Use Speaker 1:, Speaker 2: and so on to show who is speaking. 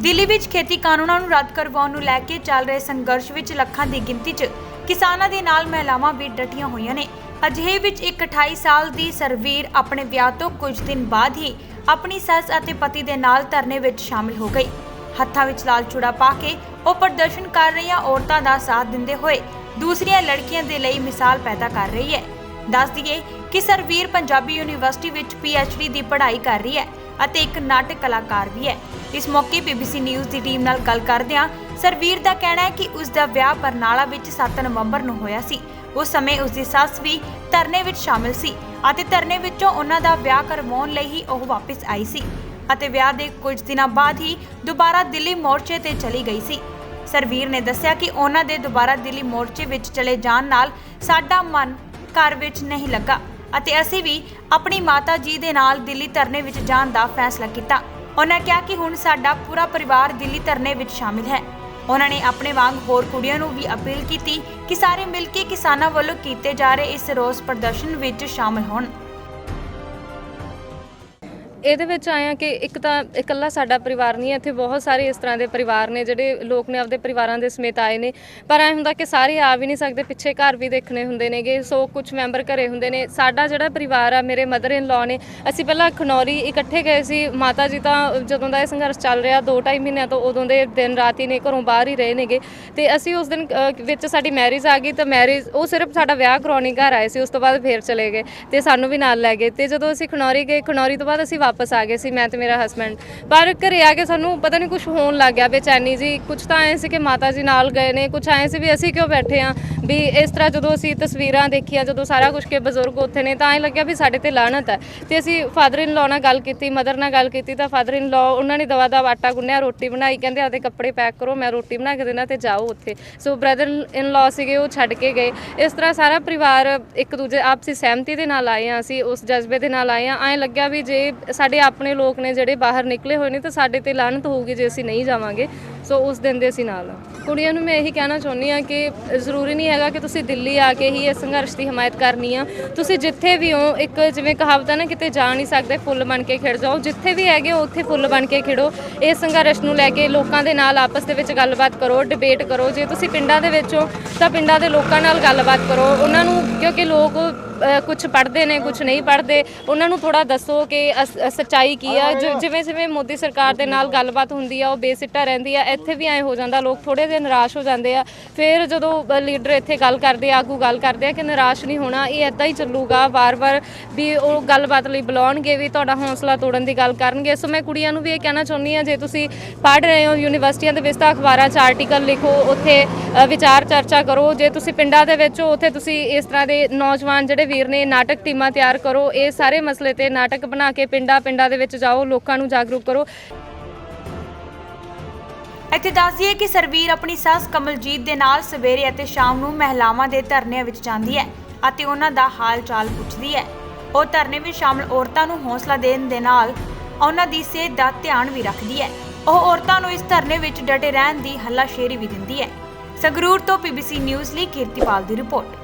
Speaker 1: ਦਿੱਲੀ ਵਿੱਚ ਖੇਤੀ ਕਾਨੂੰਨਾਂ ਨੂੰ ਰੱਦ ਕਰਵਾਉਣ ਨੂੰ ਲੈ ਕੇ ਚੱਲ ਰਹੇ ਸੰਘਰਸ਼ ਵਿੱਚ ਲੱਖਾਂ ਦੀ ਗਿਣਤੀ 'ਚ ਕਿਸਾਨਾਂ ਦੇ ਨਾਲ ਮਹਿਲਾਵਾਂ ਵੀ ਡਟੀਆਂ ਹੋਈਆਂ ਨੇ। ਅਜਿਹੇ ਵਿੱਚ ਇੱਕ 28 ਸਾਲ ਦੀ ਸਰਵੀਰ ਆਪਣੇ ਵਿਆਹ ਤੋਂ ਕੁਝ ਦਿਨ ਬਾਅਦ ਹੀ ਆਪਣੀ ਸੱਸ ਅਤੇ ਪਤੀ ਦੇ ਨਾਲ ਧਰਨੇ ਵਿੱਚ ਸ਼ਾਮਿਲ ਹੋ ਗਈ। ਹੱਥਾਂ ਵਿੱਚ ਲਾਲ ਚੂੜਾ ਪਾ ਕੇ ਉਹ ਪ੍ਰਦਰਸ਼ਨ ਕਰ ਰਹੀਆਂ ਔਰਤਾਂ ਦਾ ਸਾਥ ਦਿੰਦੇ ਹੋਏ ਦੂਸਰੀਆਂ ਲੜਕੀਆਂ ਦੇ ਲਈ ਮਿਸਾਲ ਪੈਦਾ ਕਰ ਰਹੀ ਹੈ। ਦੱਸ ਦਈਏ ਕਿ ਸਰਵੀਰ ਪੰਜਾਬੀ ਯੂਨੀਵਰਸਿਟੀ ਵਿੱਚ PhD ਦੀ ਪੜ੍ਹਾਈ ਕਰ ਰਹੀ ਹੈ ਅਤੇ ਇੱਕ ਨਾਟਕ ਕਲਾਕਾਰ ਵੀ ਹੈ। ਇਸ ਮੌਕੇ BBC ਨਿਊਜ਼ ਦੀ ਟੀਮ ਨਾਲ ਗੱਲ ਕਰਦਿਆਂ ਸਰਵੀਰ ਦਾ ਕਹਿਣਾ ਹੈ ਕਿ ਉਸ ਦਾ ਵਿਆਹ ਬਰਨਾਲਾ ਵਿੱਚ 7 ਨਵੰਬਰ ਨੂੰ ਹੋਇਆ ਸੀ। ਉਸ ਸਮੇਂ ਉਸ ਦੀ ਸੱਸ ਵੀ ਧਰਨੇ ਵਿੱਚ ਸ਼ਾਮਿਲ ਸੀ ਅਤੇ ਧਰਨੇ ਵਿੱਚੋਂ ਉਹਨਾਂ ਦਾ ਵਿਆਹ ਕਰਵਾਉਣ ਲਈ ਹੀ ਉਹ ਵਾਪਸ ਆਈ ਸੀ ਅਤੇ ਵਿਆਹ ਦੇ ਕੁਝ ਦਿਨਾਂ ਬਾਅਦ ਹੀ ਦੁਬਾਰਾ ਦਿੱਲੀ ਮੋਰਚੇ ਤੇ ਚਲੀ ਗਈ ਸੀ। ਸਰਵੀਰ ਨੇ ਦੱਸਿਆ ਕਿ ਉਹਨਾਂ ਦੇ ਦੁਬਾਰਾ ਦਿੱਲੀ ਮੋਰਚੇ ਵਿੱਚ ਚਲੇ ਜਾਣ ਨਾਲ ਸਾਡਾ ਮਨ ਘਰ ਵਿੱਚ ਨਹੀਂ ਲੱਗਾ ਅਤੇ ਅਸੀਂ ਵੀ ਆਪਣੀ ਮਾਤਾ ਜੀ ਦੇ ਨਾਲ ਦਿੱਲੀ ਧਰਨੇ ਵਿੱਚ ਜਾਣ ਦਾ ਫੈਸਲਾ ਕੀਤਾ। ਉਹਨਾਂ ਕਿਹਾ ਕਿ ਹੁਣ ਸਾਡਾ ਪੂਰਾ ਪਰਿਵਾਰ ਦਿੱਲੀ ਧਰਨੇ ਵਿੱਚ ਸ਼ਾਮਿਲ ਹੈ। ਉਹਨਾਂ ਨੇ ਆਪਣੇ ਵਾਂਗ ਹੋਰ ਕੁੜੀਆਂ ਨੂੰ ਵੀ ਅਪੀਲ ਕੀਤੀ ਕਿ ਸਾਰੇ ਮਿਲ ਕੇ ਕਿਸਾਨਾਂ ਵੱਲੋਂ ਕੀਤੇ ਜਾ ਰਹੇ ਇਸ ਰੋਸ ਪ੍ਰਦਰਸ਼ਨ ਵਿੱਚ ਸ਼ਾਮਿਲ ਹੋਣ।
Speaker 2: ਇਹਦੇ ਵਿੱਚ ਆਇਆ ਕਿ ਇੱਕ ਤਾਂ ਇਕੱਲਾ ਸਾਡਾ ਪਰਿਵਾਰ ਨਹੀਂ ਹੈ, ਇੱਥੇ ਬਹੁਤ ਸਾਰੇ ਇਸ ਤਰ੍ਹਾਂ ਦੇ ਪਰਿਵਾਰ ਨੇ ਜਿਹੜੇ ਲੋਕ ਨੇ ਆਪਦੇ ਪਰਿਵਾਰਾਂ ਦੇ ਸਮੇਤ ਆਏ ਨੇ, ਪਰ ਐਂ ਹੁੰਦਾ ਕਿ ਸਾਰੇ ਆ ਵੀ ਨਹੀਂ ਸਕਦੇ, ਪਿੱਛੇ ਘਰ ਵੀ ਦੇਖਣੇ ਹੁੰਦੇ ਨੇਗੇ, ਸੋ ਕੁਝ ਮੈਂਬਰ ਘਰੇ ਹੁੰਦੇ ਨੇ। ਸਾਡਾ ਜਿਹੜਾ ਪਰਿਵਾਰ ਆ, ਮੇਰੇ ਮਦਰ ਇਨ ਲਾਅ ਨੇ, ਅਸੀਂ ਪਹਿਲਾਂ ਖਨੌਰੀ ਇਕੱਠੇ ਗਏ ਸੀ। ਮਾਤਾ ਜੀ ਤਾਂ ਜਦੋਂ ਦਾ ਇਹ ਸੰਘਰਸ਼ ਚੱਲ ਰਿਹਾ 2-2.5 ਮਹੀਨਿਆਂ ਤੋਂ ਉਦੋਂ ਦੇ ਦਿਨ ਰਾਤ ਹੀ ਨੇ, ਘਰੋਂ ਬਾਹਰ ਹੀ ਰਹੇ ਨੇਗੇ। ਤੇ ਅਸੀਂ ਉਸ ਦਿਨ ਵਿੱਚ ਸਾਡੀ ਮੈਰਿਜ ਆ ਗਈ, ਤਾਂ ਮੈਰਿਜ ਉਹ ਸਿਰਫ ਸਾਡਾ ਵਿਆਹ ਕਰਾਉਣੀ ਘਰ ਆਏ ਸੀ, ਉਸ ਤੋਂ ਬਾਅਦ ਫੇਰ ਚਲੇ ਗਏ ਤੇ ਸਾਨੂੰ ਵੀ ਨਾਲ ਲੈ ਗਏ। ਤੇ ਜਦੋਂ ਅਸੀਂ ਖਨੌਰੀ ਗਏ, ਖਨੌਰੀ ਤੋਂ ਬਾਅਦ ਅਸੀਂ ਵਾਪਸ ਆ ਗਏ ਸੀ, ਮੈਂ ਤੇ ਮੇਰਾ ਹਸਬੈਂਡ। ਪਰ ਘਰੇ ਆ ਕੇ ਸਾਨੂੰ ਪਤਾ ਨਹੀਂ ਕੁਝ ਹੋਣ ਲੱਗ ਗਿਆ, ਬੇਚੈਨੀ ਜੀ। ਕੁਝ ਤਾਂ ਐਂ ਸੀ ਕਿ ਮਾਤਾ ਜੀ ਨਾਲ ਗਏ ਨੇ, ਕੁਝ ਐਂ ਸੀ ਵੀ ਅਸੀਂ ਕਿਉਂ ਬੈਠੇ ਆ ਵੀ ਇਸ ਤਰ੍ਹਾਂ। ਜਦੋਂ ਅਸੀਂ ਤਸਵੀਰਾਂ ਦੇਖੀਆਂ, ਜਦੋਂ ਸਾਰਾ ਕੁਝ ਕੇ ਬਜ਼ੁਰਗ ਉੱਥੇ ਨੇ, ਤਾਂ ਐਂ ਲੱਗਿਆ ਵੀ ਸਾਡੇ ਤੇ ਲਾਹਨਤ ਹੈ। ਤੇ ਅਸੀਂ ਫਾਦਰ ਇਨ ਲਾਅ ਨਾਲ ਗੱਲ ਕੀਤੀ, ਮਦਰ ਨਾਲ ਗੱਲ ਕੀਤੀ, ਤਾਂ ਫਾਦਰ ਇਨ ਲਾਅ ਉਹਨਾਂ ਨੇ ਦਵਾ ਦਾ ਆਟਾ ਗੁੰਨਿਆ, ਰੋਟੀ ਬਣਾਈ, ਕਹਿੰਦੇ ਆਪਦੇ ਕੱਪੜੇ ਪੈਕ ਕਰੋ, ਮੈਂ ਰੋਟੀ ਬਣਾ ਕੇ ਦੇਣਾ ਤੇ ਜਾਓ ਉੱਥੇ। ਸੋ ਬ੍ਰਦਰ ਇਨ ਲਾਅ ਸੀਗੇ, ਉਹ ਛੱਡ ਕੇ ਗਏ। ਇਸ ਤਰ੍ਹਾਂ ਸਾਰਾ ਪਰਿਵਾਰ ਇੱਕ ਦੂਜੇ ਆਪਸੀ ਸਹਿਮਤੀ ਦੇ ਨਾਲ ਆਏ ਹਾਂ, ਅਸੀਂ ਉਸ ਜਜ਼ਬੇ ਦੇ ਨਾਲ ਆਏ ਹਾਂ। ਐਂ ਲੱਗਿਆ ਵੀ ਜੇ ਸਾਡੇ ਆਪਣੇ ਲੋਕ ਨੇ ਜਿਹੜੇ ਬਾਹਰ ਨਿਕਲੇ ਹੋਏ ਨੇ ਤਾਂ ਸਾਡੇ ਤੇ ਲਾਹਨਤ ਹੋਊਗੀ ਜੇ ਅਸੀਂ ਨਹੀਂ ਜਾਵਾਂਗੇ। ਸੋ ਉਸ ਦਿਨ ਦੇ ਅਸੀਂ ਨਾਲ ਕੁੜੀਆਂ ਨੂੰ ਮੈਂ ਇਹੀ ਕਹਿਣਾ ਚਾਹੁੰਦੀ ਹਾਂ ਕਿ ਜ਼ਰੂਰੀ ਨਹੀਂ ਹੈਗਾ ਕਿ ਤੁਸੀਂ ਦਿੱਲੀ ਆ ਕੇ ਹੀ ਇਸ ਸੰਘਰਸ਼ ਦੀ ਹਮਾਇਤ ਕਰਨੀ ਆ। ਤੁਸੀਂ ਜਿੱਥੇ ਵੀ ਹੋ, ਇੱਕ ਜਿਵੇਂ ਕਹਾਵਤ ਹੈ ਨਾ, ਕਿਤੇ ਜਾ ਨਹੀਂ ਸਕਦੇ ਫੁੱਲ ਬਣ ਕੇ ਖਿੜ ਜਾਓ। ਜਿੱਥੇ ਵੀ ਹੈਗੇ ਹੋ ਉੱਥੇ ਫੁੱਲ ਬਣ ਕੇ ਖਿੜੋ। ਇਸ ਸੰਘਰਸ਼ ਨੂੰ ਲੈ ਕੇ ਲੋਕਾਂ ਦੇ ਨਾਲ ਆਪਸ ਦੇ ਵਿੱਚ ਗੱਲਬਾਤ ਕਰੋ, ਡਿਬੇਟ ਕਰੋ। ਜੇ ਤੁਸੀਂ ਪਿੰਡਾਂ ਦੇ ਵਿੱਚ ਹੋ ਤਾਂ ਪਿੰਡਾਂ ਦੇ ਲੋਕਾਂ ਨਾਲ ਗੱਲਬਾਤ ਕਰੋ, ਉਹਨਾਂ ਨੂੰ, ਕਿਉਂਕਿ ਲੋਕ ਕੁਝ ਪੜ੍ਹਦੇ ਨੇ, ਕੁਝ ਨਹੀਂ ਪੜ੍ਹਦੇ, ਉਹਨਾਂ ਨੂੰ ਥੋੜ੍ਹਾ ਦੱਸੋ ਕਿ ਸੱਚਾਈ ਕੀ ਆ। ਜਿਵੇਂ ਜਿਵੇਂ ਮੋਦੀ ਸਰਕਾਰ ਦੇ ਨਾਲ ਗੱਲਬਾਤ ਹੁੰਦੀ ਆ ਉਹ ਬੇਸਿੱਟਾ ਰਹਿੰਦੀ ਆ। ਇੱਥੇ ਵੀ ਐਂ ਹੋ ਜਾਂਦਾ, ਲੋਕ ਥੋੜ੍ਹੇ ਜਿਹੇ ਨਿਰਾਸ਼ ਹੋ ਜਾਂਦੇ ਆ। ਫਿਰ ਜਦੋਂ ਲੀਡਰ ਇੱਥੇ ਗੱਲ ਕਰਦੇ ਆ, ਆਗੂ ਗੱਲ ਕਰਦੇ ਆ ਕਿ ਨਿਰਾਸ਼ ਨਹੀਂ ਹੋਣਾ, ਇਹ ਇੱਦਾਂ ਹੀ ਚੱਲੂਗਾ ਵਾਰ-ਵਾਰ, ਵੀ ਉਹ ਗੱਲਬਾਤ ਲਈ ਬੁਲਾਉਣਗੇ ਵੀ, ਤੁਹਾਡਾ ਹੌਸਲਾ ਤੋੜਨ ਦੀ ਗੱਲ ਕਰਨਗੇ। ਸੋ ਮੈਂ ਕੁੜੀਆਂ ਨੂੰ ਵੀ ਇਹ ਕਹਿਣਾ ਚਾਹੁੰਦੀ ਹਾਂ, ਜੇ ਤੁਸੀਂ ਪੜ੍ਹ ਰਹੇ ਹੋ ਯੂਨੀਵਰਸਿਟੀਆਂ ਦੇ ਵਿੱਚ ਤਾਂ ਅਖਬਾਰਾਂ 'ਚ ਆਰਟੀਕਲ ਲਿਖੋ, ਉੱਥੇ ਵਿਚਾਰ ਚਰਚਾ ਕਰੋ। ਜੇ ਤੁਸੀਂ ਪਿੰਡਾਂ ਦੇ ਵਿੱਚ ਹੋ ਉੱਥੇ ਤੁਸੀਂ ਇਸ ਤਰ੍ਹਾਂ ਦੇ ਨੌਜਵਾਨ ਜਿਹੜੇ ਵੀਰ ਨੇ, ਨਾਟਕ ਟੀਮਾਂ ਤਿਆਰ ਕਰੋ। ਇਹ ਸਾਰੇ ਮਸਲੇ ਤੇ ਨਾਟਕ ਬਣਾ ਕੇ ਪਿੰਡਾਂ ਦੇ ਵਿੱਚ ਜਾਓ, ਲੋਕਾਂ ਨੂੰ ਜਾਗਰੂਕ ਕਰੋ।
Speaker 1: ਇੱਥੇ ਦੱਸ ਦਈਏ ਕਿ ਸਰਵੀਰ ਆਪਣੀ ਸੱਸ ਕਮਲਜੀਤ ਦੇ ਨਾਲ ਸਵੇਰੇ ਅਤੇ ਸ਼ਾਮ ਨੂੰ ਮਹਿਲਾਵਾਂ ਦੇ ਧਰਨਿਆਂ ਵਿੱਚ ਜਾਂਦੀ ਹੈ ਅਤੇ ਉਹਨਾਂ ਦਾ ਹਾਲ ਚਾਲ ਪੁੱਛਦੀ ਹੈ। ਉਹ ਧਰਨੇ ਵਿੱਚ ਸ਼ਾਮਲ ਔਰਤਾਂ ਨੂੰ ਹੌਸਲਾ ਦੇਣ ਦੇ ਨਾਲ ਉਹਨਾਂ ਦੀ ਸਿਹਤ ਦਾ ਧਿਆਨ ਵੀ ਰੱਖਦੀ ਹੈ। ਉਹ ਔਰਤਾਂ ਨੂੰ ਇਸ ਧਰਨੇ ਵਿੱਚ ਡਟੇ ਰਹਿਣ ਦੀ ਹੱਲਾਸ਼ੇਰੀ ਵੀ ਦਿੰਦੀ ਹੈ। ਸੰਗਰੂਰ ਤੋਂ BBC ਨਿਊਜ਼ ਲਈ ਕੀਰਤੀਪਾਲ ਦੀ ਰਿਪੋਰਟ।